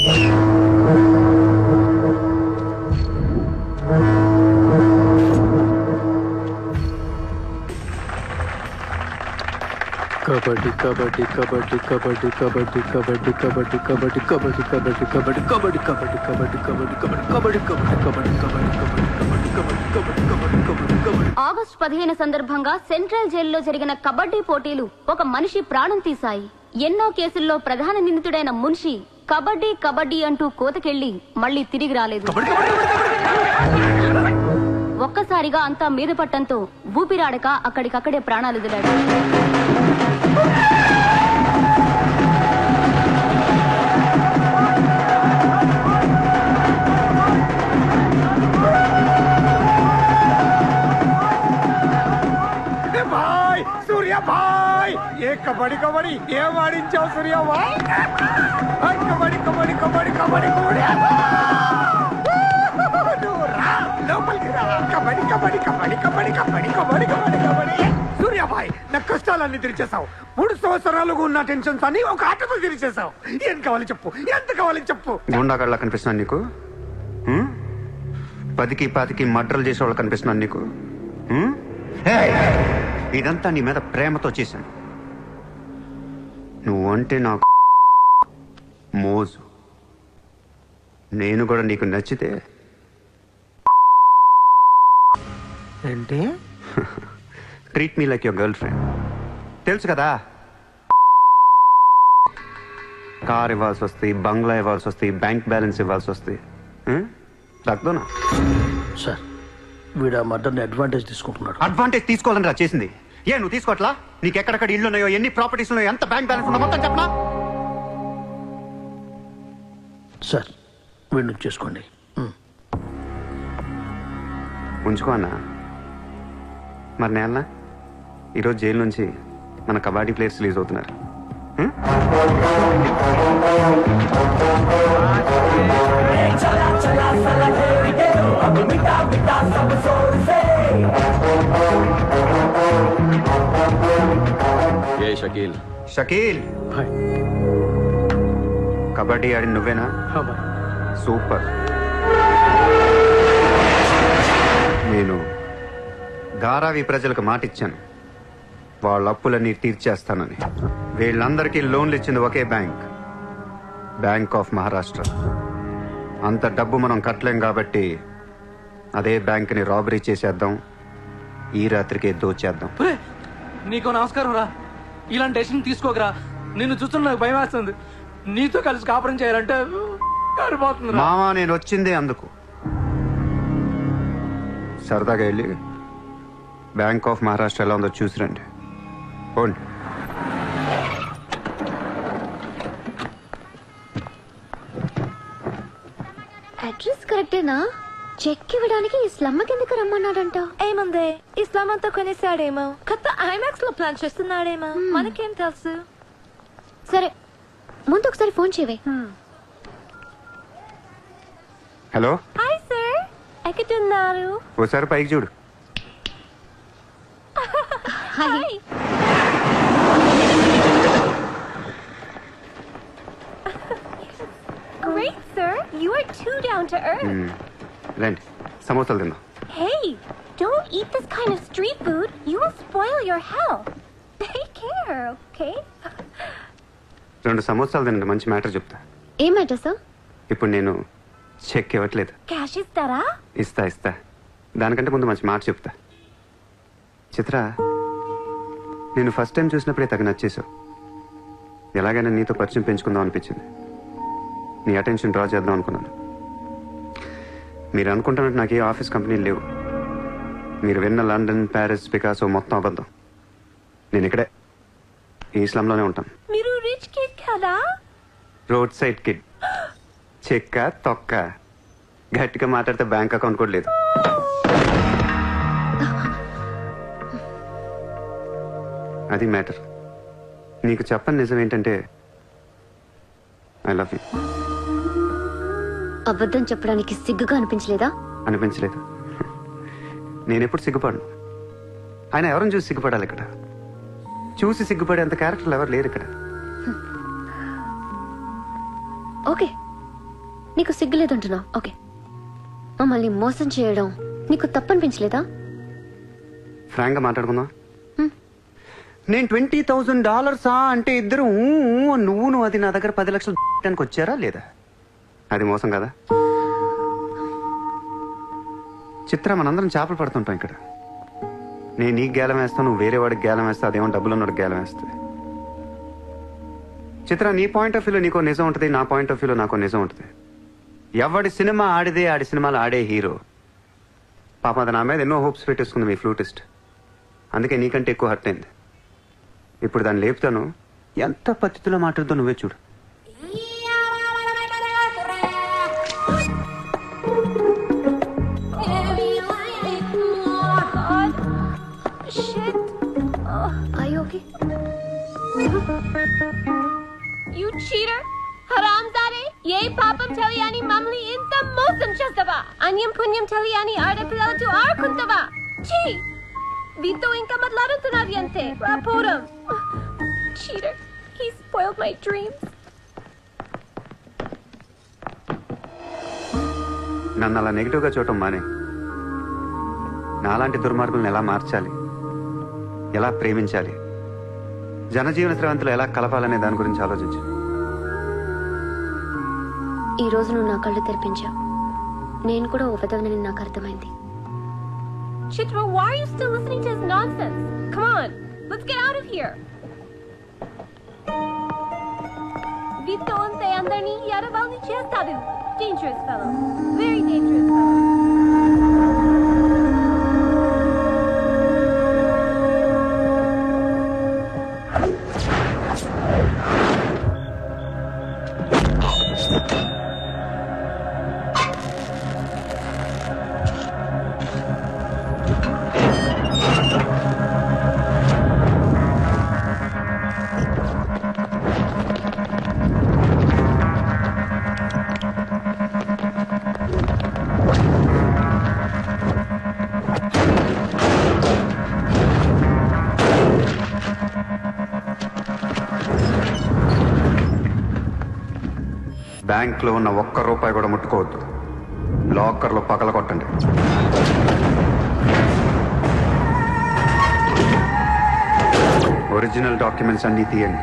Kabaddi kabaddi kabaddi kabaddi kabaddi kabaddi kabaddi kabaddi kabaddi kabaddi kabaddi kabaddi kabaddi kabaddi kabaddi kabaddi kabaddi kabaddi kabaddi kabaddi. August 15 సందర్భంగా central జైల్లో జరిగిన కబడ్డీ పోటీలు ఒక మనిషి ప్రాణం తీశాయి. ఎన్నో కేసుల్లో ప్రధాన నిందితుడైన మున్షి కబడ్డీ కబడ్డీ అంటూ కోతకెళ్లి మళ్లీ తిరిగి రాలేదు. ఒక్కసారిగా అంతా మీద పట్టంతో ఊపిరాడక అక్కడికక్కడే ప్రాణాలు వదిలాడు. సూర్య భాయ్ ఏ కబడ్డీ కబడ్డీ ఏం ఆడించావు సూర్య భాయ్? కబడ్డీ కబడ్డీ కబడ్డీ కబడ్డీ కబడ్డీ కబడ్డీ కబడ్డీ కబడ్డీ కబడ్డీ కబడ్డీ కబడ్డీ కబడ్డీ. సూర్య భాయ్ నా కష్టాలన్నీ తీర్చేసావు. 3 సంవత్సరాలుగా ఉన్న టెన్షన్స్ అన్ని ఒక ఆటతో తీర్చేసావు. ఏం కావాలి చెప్పు, ఎంత కావాలి చెప్పు. గుండాగడ్లా కనిపిస్తున్నాను నీకు? 10కి 20కి మర్డర్లు చేసేవాళ్ళు కనిపిస్తున్నాను నీకు? ఇదంతా నీ మీద ప్రేమతో చేశాను. నువ్వంటే నాకు మోజు. నేను కూడా నీకు నచ్చితే ఏంటి? Treat me like your girl friend. తెలుసు కదా, కార్ ఇవ్వాల్సి వస్తాయి, బంగ్లా ఇవ్వాల్సి వస్తాయి, బ్యాంక్ బ్యాలెన్స్ ఇవ్వాల్సి వస్తాయి. తగ్గదోనా? సార్ వీడు ఆ మర్డర్ని అడ్వాంటేజ్ తీసుకుంటున్నాడు. అడ్వాంటేజ్ తీసుకోవాలని రా చేసింది. ఏ నువ్వు తీసుకోవట్లా? నీకు ఎక్కడెక్కడ ఇల్లు ఉన్నాయో, ఎన్ని ప్రాపర్టీస్ ఉన్నాయో, ఎంత బ్యాంక్ బ్యాలెన్స్ ఉన్నా మొత్తం చెప్పనా? సార్ వీడిని చేసుకోండి. ఉంచుకో అన్నా. మరి నేనా ఈరోజు జైలు నుంచి మన కబడ్డీ ప్లేయర్స్ రిలీజ్ అవుతున్నారు. షకీల్ షకీల్ కబడ్డీ ఆడి నువ్వేనా? సూపర్. నేను ధారావి ప్రజలకు మాటిచ్చాను, వాళ్ళ అప్పులన్నీ తీర్చేస్తానని. వీళ్ళందరికీ లోన్లు ఇచ్చింది ఒకే బ్యాంక్, బ్యాంక్ ఆఫ్ మహారాష్ట్ర. అంత డబ్బు మనం కట్టలేం కాబట్టి అదే బ్యాంక్ని రాబరీ చేసేద్దాం, ఈ రాత్రికే దోచేద్దాం. నీకు నమస్కారం రా. ఇలాంటి డెసిషన్ తీసుకోకరా. నిన్ను చూస్తున్న నాకు భయం వేస్తుంది. నీతో కలిసి కాపురం చేయాలంటే మామా నేను వచ్చిందే అందుకు. సరదాగా వెళ్ళి బ్యాంక్ ఆఫ్ మహారాష్ట్ర ఎలా ఉందో చూసిరండి. పోండి. అడ్రస్ కరెక్టేనా? చెక్ ఇవ్వడానికి ఈ స్లమ్ కిందకి రమ్మన్నాడంట. ఏముంది, ఈ స్లమ్ అంతా కొనేసాడేమో, కొత్త ఐమాక్స్ లో ప్లాన్ చేస్తున్నాడేమో, మనకేం తెలుసు. సరే ముందు ఒకసారి ఫోన్ చేయవే. హలో. హాయ్ సార్, ఎక్కడున్నారు? ఓసారి పైకి చూడు. Hi. Great sir, you are too down to earth. రండి, సమోసాలు తిందాం. Hey, don't eat this kind of street food. You will spoil your health. Take care, okay? 2 సమోసాలు తినండి, మంచి మ్యాటర్ చెప్తా. ఏం మ్యాటర్ సార్? ఇప్పుడు నేను చెక్ ఇవ్వట్లేదు. క్యాష్ ఇస్తారా? ఇస్తా. దానికంటే ముందు మంచి మాట చెప్తా. చిత్ర, నేను ఫస్ట్ టైం చూసినప్పుడే తగ్గ నచ్చేసావు. ఎలాగైనా నీతో పరిచయం పెంచుకుందాం అనిపించింది. నీ అటెన్షన్ డ్రా చేద్దాం అనుకున్నాను. మీరు అనుకుంటున్నట్టు నాకు ఏ ఆఫీస్ కంపెనీలు లేవు. మీరు విన్న లండన్, ప్యారిస్, పికాసో మొత్తం అబద్ధం. నేను ఇక్కడే ఈ స్లమ్లోనే ఉంటాను. మీరు రిచ్ కిడ్ కదా? Road side kid. చెక్క తొక్క. గట్టిగా మాట్లాడితే బ్యాంక్ అకౌంట్ కూడా లేదు. అది మ్యాటర్. నీకు చెప్పని నిజం ఏంటంటే ఐ లవ్ యూ. అబద్ధం చెప్పడానికి సిగ్గుగా అనిపించలేదా? అనిపించలేదు. నేనెప్పుడు సిగ్గుపడను. ఆయన ఎవరిని చూసి సిగ్గుపడాలి? ఇక్కడ చూసి సిగ్గుపడేంత క్యారెక్టర్లు ఎవరు లేరు ఇక్కడ. ఓకే, నీకు సిగ్గులేదంటున్నావు. ఓకే, మమ్మల్ని మోసం చేయడం నీకు తప్పనిపించలేదా? ఫ్రాంక్ గా మాట్లాడుకుందాం. నేను $20,000 అంటే ఇద్దరు నువ్వు అది నా దగ్గర 10 లక్షలు వచ్చారా లేదా? అది మోసం కదా చిత్ర. మనందరం చేపలు పడుతుంటాం ఇక్కడ. నేను నీకు గేలం వేస్తాను, నువ్వు వేరే వాడికి గేలం వేస్తా, అదేమో డబ్బులు ఉన్నవాడికి గేలం వేస్తుంది. చిత్ర, నీ పాయింట్ ఆఫ్ వ్యూలో నీకో నిజం ఉంటుంది, నా పాయింట్ ఆఫ్ వ్యూలో నాకో నిజం ఉంటుంది. ఎవడి సినిమా ఆడిదే ఆడి సినిమాలో ఆడే హీరో. పాప అది నా మీద ఎన్నో హోప్స్ పెట్టేసుకుంది మీ ఫ్లూటిస్ట్. అందుకే నీకంటే ఎక్కువ హర్ట్ అయింది. ఇప్పుడు దాన్ని లేపుతాను, ఎంత పద్ధతిలో మాట్లాడుతూ నువ్వే చూడు. You cheater! Haramzade! Ye papam teliyani mamli inta mosam chestava! Anyam punyam teliyani aadapillatu aakuntava! Chee! Vito inka matladutunnavi ante! Rapuram! Cheater! He spoiled my dreams! నన్ను అలా నెగిటివ్గా చూడటం మానే. నాలాంటి దుర్మార్గులను ఎలా మార్చాలి, ఎలా ప్రేమించాలి, జనజీవన స్రవంతిలో ఎలా కలపాలనే దాని గురించి ఆలోచించు. ఈ రోజు నువ్వు నా కళ్ళు తెరిపించావు. నేను కూడా ఓ విధవనని నాకు అర్థమైంది. Chitra, why are you still listening to his nonsense? Come on, let's get out of here! Vito ante andarni yaravalni chestadu. Dangerous fellow. Very dangerous fellow. బ్యాంక్లో ఉన్న ₹1 కూడా ముట్టుకోవద్దు. లాకర్లో పగల కొట్టండి. ఒరిజినల్ డాక్యుమెంట్స్ అన్నీ తీయండి.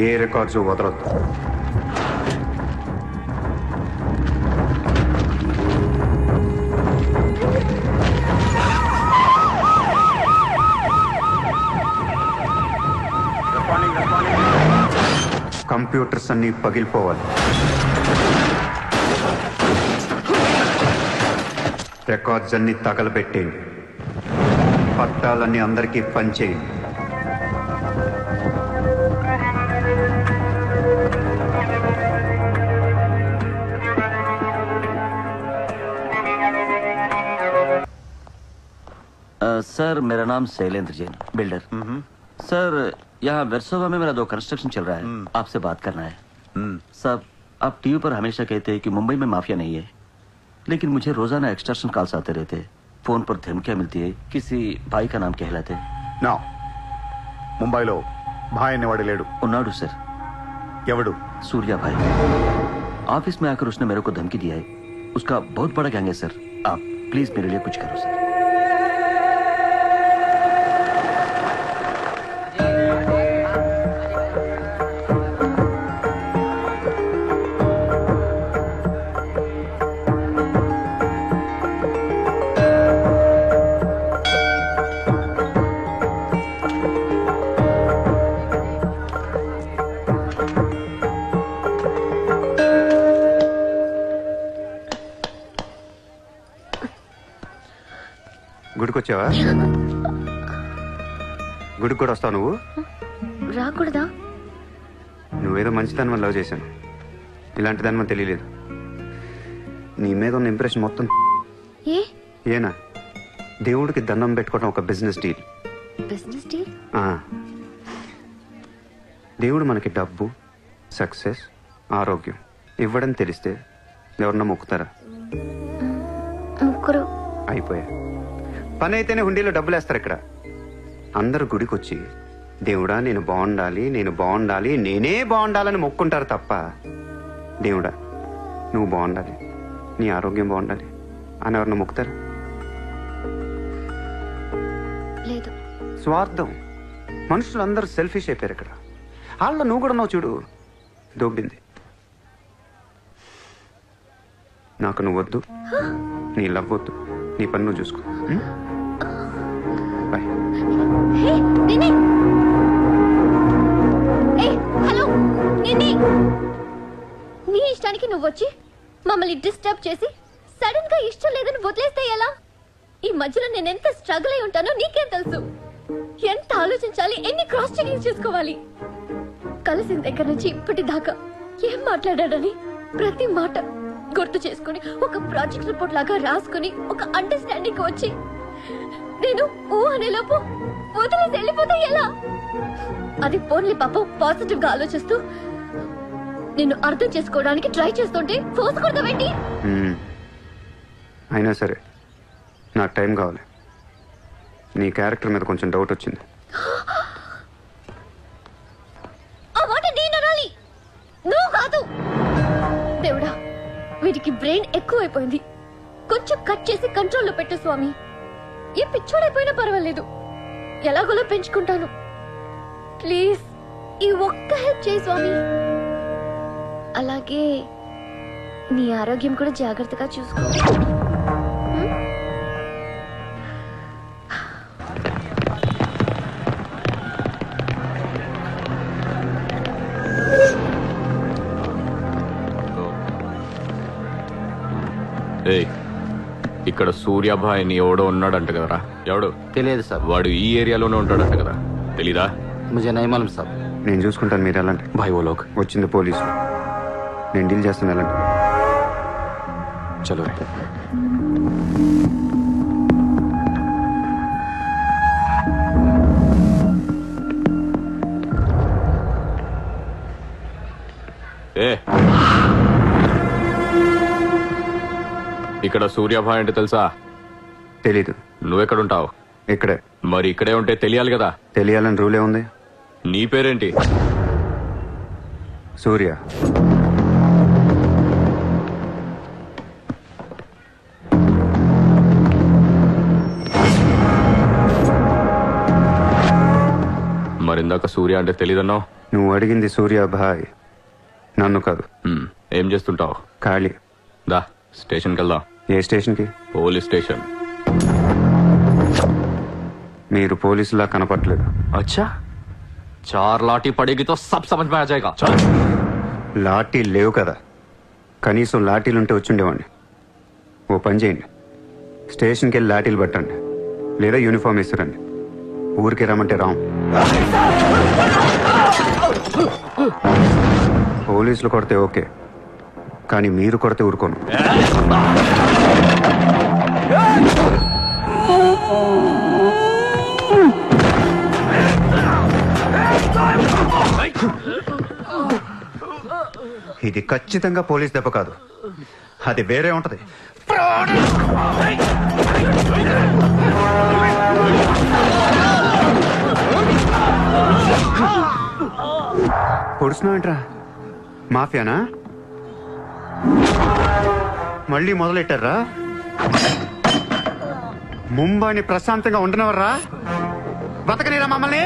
ఏ రికార్డ్స్ వదలొద్దు. కంప్యూటర్స్ అన్నీ పగిలిపోవాలి. రికార్డ్స్ అన్నీ తగలబెట్టేయండి. పట్టాలన్నీ అందరికీ పంచేయండి. सर मेरा नाम शैलेंद्र जैन, बिल्डर। सर यहाँ वेरसोवा में मेरा 2 कंस्ट्रक्शन चल रहा है, आपसे बात करना है। साहब, आप टीवी पर हमेशा कहते हैं कि मुंबई में माफिया नहीं है, लेकिन मुझे रोजाना एक्सटॉर्शन कॉल्स आते रहते हैं। फोन पर धमकियां मिलती है, किसी भाई का नाम कहलाते। నా ముంబైలో భాయ్ అనేవాడు లేడు. उन्नाडु सर। ఎవడు? सूर्या भाई। ऑफिस में आकर उसने मेरे को धमकी दिया है। उसका बहुत बड़ा गैंग है सर। आप प्लीज मेरे लिए कुछ करो सर। గుడికొచ్చావా? గుడికి కూడా వస్తావు నువ్వు? రాకూడదా? నువ్వేదో మంచిదాన్ని లవ్ చేశాను, ఇలాంటి దాని మనం తెలియలేదు. నీ మీద ఉన్న ఇంప్రెషన్ మొత్తం ఏనా? దేవుడికి దండం పెట్టుకోవడం ఒక బిజినెస్ డీల్. Business deal? దేవుడు మనకి డబ్బు, సక్సెస్, ఆరోగ్యం ఇవ్వడం తెలిస్తే ఎవరన్నా మొక్కుతారా? ముగ్గురు అయిపోయా. పని అయితేనే హుండీలో డబ్బులు వేస్తారు. ఇక్కడ అందరూ గుడికి వచ్చి దేవుడా నేను బాగుండాలి, నేను బాగుండాలి, నేనే బాగుండాలని మొక్కుంటారు తప్ప దేవుడా నువ్వు బాగుండాలి, నీ ఆరోగ్యం బాగుండాలి అని ఎవరిని మొక్కుతారు? లేదు. స్వార్థం. మనుషులందరూ సెల్ఫిష్ అయిపోయారు ఇక్కడ. వాళ్ళ నువ్వు కూడా ఉన్నావు చూడు, దొబ్బింది. నాకు నువ్వు వద్దు, నీ లవ్ వద్దు, నీ పని నువ్వు చూసుకో. బాయ్. హలో నిన్ని, నీ ఇష్టానికి నువ్వు వచ్చి మమ్మల్ని డిస్టర్బ్ చేసి సడన్ గా ఇష్టం లేదని వదిలేస్తే ఎలా? ఈ మధ్యలో నేను ఎంత స్ట్రగుల్ అయి ఉంటానో నీకేం తెలుసు? ఎంత ఆలోచించాలి, ఎన్ని క్రాస్ చెకింగ్ చేసుకోవాలి. కలిసిన దగ్గర నుంచి ఇప్పటిదాకా ఏం మాట్లాడాడని ప్రతి మాట గుర్తు చేసుకుని ఒక ప్రాజెక్ట్ రిపోర్ట్ లాగా రాసుకుని ఒక అండర్స్టాండింగ్ వచ్చి నేను ఓ అనేలోపు వదిలేసి వెళ్ళిపోతే ఎలా? అది పోన్లే పాపం పాజిటివ్ గా ఆలోచిస్తూ నిన్ను అర్థం చేసుకోవడానికి ట్రై చేస్తుంటే ఫోర్స్ కొడతావేంటి? అయినా సరే నాకు టైం కావాలి. నీ క్యారెక్టర్ మీద కొంచెం డౌట్ వచ్చింది. ఆ మాట నేను అనాలి, నువ్వు కాదు. దేవుడా, వీటికి బ్రెయిన్ ఎక్కువైపోయింది. కొంచెం కట్ చేసి కంట్రోల్లో పెట్టు స్వామి. ఏ పిచ్చోడైపోయినా పర్వాలేదు, ఎలాగోలా పెంచుకుంటాను. ప్లీజ్ ఈ ఒక్క హెల్ప్ చేయి స్వామి. అలాగే నీ ఆరోగ్యం కూడా జాగ్రత్తగా చూసుకో. ఇక్కడ సూర్యాభాయ్ అని ఎవడో ఉన్నాడంట కదరా? ఎవడు? తెలియదు సార్. వాడు ఈ ఏరియాలోనే ఉంటాడంట కదా, తెలీదా? ముజే నహీ మాలూమ్ సాబ్. నేను చూసుకుంటాను, మీరు వెళ్ళండి. భాయ్ ఓ లోగ్ వచ్చింది పోలీసు, నేను డీల్ చేస్తాను, వెళ్ళండి. చలో రే. ఇక్కడ సూర్యాభాయ్ అంటే తెలుసా? తెలీదు. నువ్వెక్కడుంటావు? ఇక్కడే. మరి ఇక్కడే ఉంటే తెలియాలి కదా. తెలియాలని రూలే ఉంది. నీ పేరేంటి? సూర్య. మరిందాక సూర్య అంటే తెలీదన్నావు. నువ్వు అడిగింది సూర్యాభాయ్, నన్ను కాదు. ఏం చేస్తుంటావు? ఖాళీ. దా స్టేషన్కి వెళ్దాం. ఏ స్టేషన్కి? Police station. మీరు పోలీసులా కనపట్లేదు. అచ్చా, 4 లాఠీ పడేగి తో సబ్ సమజ్ మే ఆ జాయేగా. లాఠీ లేవు కదా, కనీసం లాఠీలుంటే వచ్చుండేవాడిని. ఓ పని చేయండి, స్టేషన్కి వెళ్ళి లాఠీలు పట్టండి, లేదా యూనిఫామ్ ఇస్తారండి. ఊరికి రమ్మంటే రాం. పోలీసులు కొడితే ఓకే, కానీ మీరు కొడితే ఊరుకోను. ఇది ఖచ్చితంగా పోలీస్ దెబ్బ కాదు, అది వేరే ఉంటది. పొడుస్తున్నావేంట్రా? మాఫియానా? మళ్ళీ మొదలెట్టారా? ముంబైని ప్రశాంతంగా ఉండనవర్రా? బతకనీరా మమ్మల్ని?